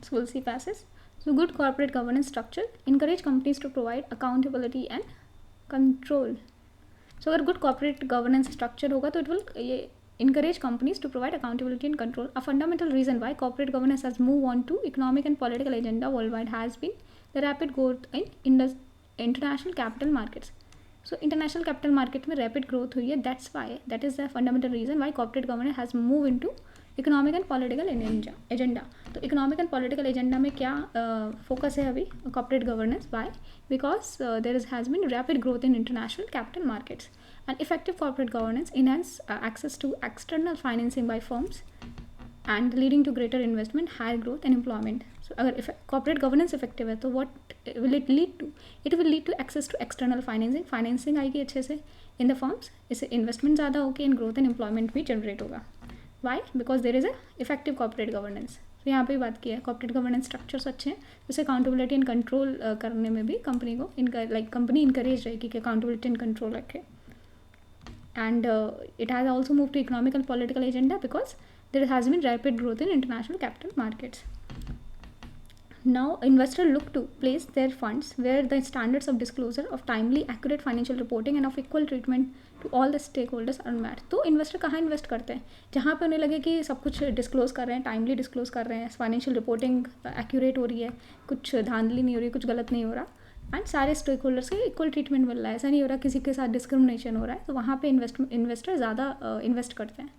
So we'll see passes. So good corporate governance structure encourage companies to provide accountability and control. So अगर good corporate governance structure होगा तो it will encourage companies to provide accountability and control. A fundamental reason why corporate governance has moved on to economic and political agenda worldwide has been the rapid growth in international capital markets. So international capital market में rapid growth हुई है, that's why, that is the fundamental reason why corporate governance has moved into economic and political agenda. तो economic and political agenda में क्या focus है अभी corporate governance. Why? Because there has been rapid growth in international capital markets and effective corporate governance enhance access to external financing by firms and leading to greater investment, higher growth and employment. So अगर corporate governance effective है तो what will it lead to? It will lead to access to external financing आएगी अच्छे से in the firms, इससे investment ज़्यादा होगी and growth and employment भी जनरेट होगा. Why? Because there is a effective corporate governance. तो यहाँ पे भी बात की है कॉर्पोरेट गवर्नेंस स्ट्रक्चर्स अच्छे हैं, जैसे अकाउंटेबिलिटी एंड कंट्रोल करने में भी कंपनी को कंपनी इनकरेज रहेगी कि अकाउंटेबिलिटी एंड कंट्रोल रखे. And it has also move to economic and political agenda because there has been rapid growth in international capital markets. Now, investors look to place their funds where the standards of disclosure of timely, accurate financial reporting and of equal treatment to all the stakeholders are met. तो investor कहाँ invest करते हैं? जहाँ पे उन्हें लगे कि सब कुछ डिस्क्लोज कर रहे हैं, टाइमली डिस्क्लोज कर रहे हैं, फाइनेंशियल रिपोर्टिंग एक्यूरेट हो रही है, कुछ धांधली नहीं हो रही, कुछ गलत नहीं हो रहा, एंड सारे स्टेक होल्डर्स के इक्वल ट्रीटमेंट मिल रहा है, ऐसा नहीं हो रहा किसी के साथ डिस्क्रिमिनेशन हो रहा है, तो वहाँ पे इन्वेस्टर ज़्यादा इन्वेस्ट करते हैं.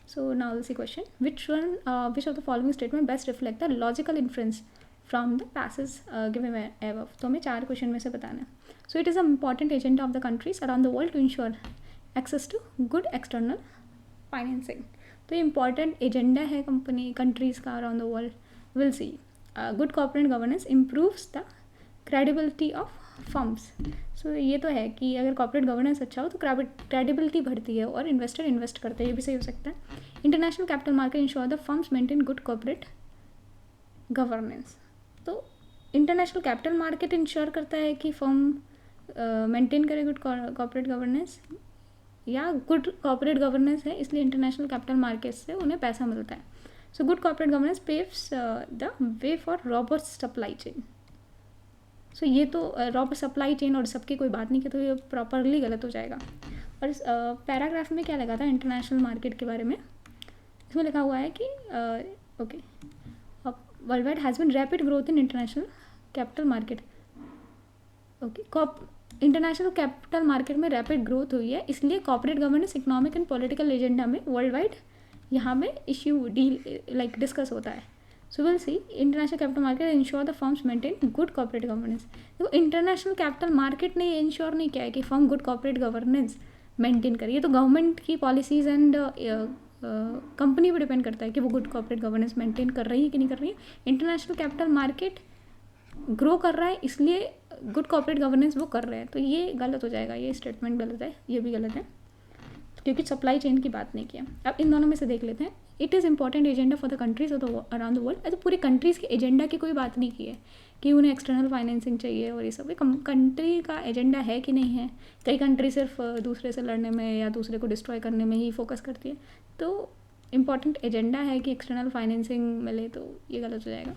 So now will see question, which of the following statement best reflect the logical inference from the passage given above. तो हमें 4 क्वेश्चन में से बताना है. So it is a important agenda of the countries around the world to ensure access to good external financing. तो ये important agenda है countries का around the world. Will see good corporate governance improves the credibility of firms. सो ये तो है कि अगर corporate governance अच्छा हो तो क्रेडिबिलिटी बढ़ती है और इन्वेस्टर इन्वेस्ट करते हैं, ये भी सही हो सकता है. International capital market ensure the firms maintain good corporate governance. तो इंटरनेशनल कैपिटल मार्केट इंश्योर करता है कि फर्म मेंटेन करे गुड कॉर्पोरेट गवर्नेंस, या गुड कॉर्पोरेट गवर्नेंस है इसलिए इंटरनेशनल कैपिटल मार्केट से उन्हें पैसा मिलता है. So good corporate governance paves the way for robust supply chain. So ये तो रॉबस्ट सप्लाई चेन और सबकी कोई बात नहीं की, तो ये प्रॉपरली गलत हो जाएगा. और इस पैराग्राफ में क्या लगा था इंटरनेशनल मार्केट के बारे में, इसमें लिखा हुआ है कि okay worldwide has been rapid growth in international capital market. International capital market में रैपिड ग्रोथ हुई है, इसलिए corporate governance economic and political agenda में वर्ल्ड वाइड यहाँ में इश्यू डील डिस्कस होता है. So will see international capital market ensure the firms maintain good corporate governance. तो इंटरनेशनल कैपिटल मार्केट ने इंश्योर नहीं किया है कि firm good corporate governance maintain करिए, तो गवर्नमेंट की पॉलिसीज़ एंड कंपनी पर डिपेंड करता है कि वो गुड कॉर्पोरेट गवर्नेंस मेंटेन कर रही है कि नहीं कर रही है. इंटरनेशनल कैपिटल मार्केट ग्रो कर रहा है इसलिए गुड कॉर्पोरेट गवर्नेंस वो कर रहे हैं, तो ये गलत हो जाएगा, ये स्टेटमेंट गलत है, ये भी गलत है क्योंकि सप्लाई चेन की बात नहीं किया. अब इन दोनों में से देख लेते हैं. It is important agenda for the countries around the world. तो पूरी कंट्रीज़ के एजेंडा की कोई बात नहीं की है कि उन्हें एक्सटर्नल फाइनेंसिंग चाहिए और ये सब. कंट्री का एजेंडा है कि नहीं है. कई कंट्री सिर्फ दूसरे से लड़ने में या दूसरे को डिस्ट्रॉय करने में ही फोकस करती है. तो इम्पॉर्टेंट एजेंडा है कि एक्सटर्नल फाइनेंसिंग मिले, तो ये गलत हो जाएगा.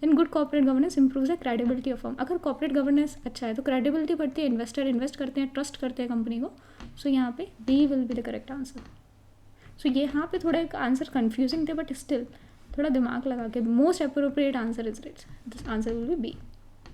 Then good corporate governance improves the credibility of firm. अगर कॉर्पोरेट गवर्नेंस अच्छा है तो क्रेडिबिलिटी बढ़ती है, इन्वेस्टर इन्वेस्ट करते हैं, ट्रस्ट करते हैं कंपनी को. सो यहाँ पे B will be the correct answer. So यहाँ पे थोड़ा एक आंसर कन्फ्यूजिंग थे, बट स्टिल थोड़ा दिमाग लगा के most appropriate answer is this answer will be B.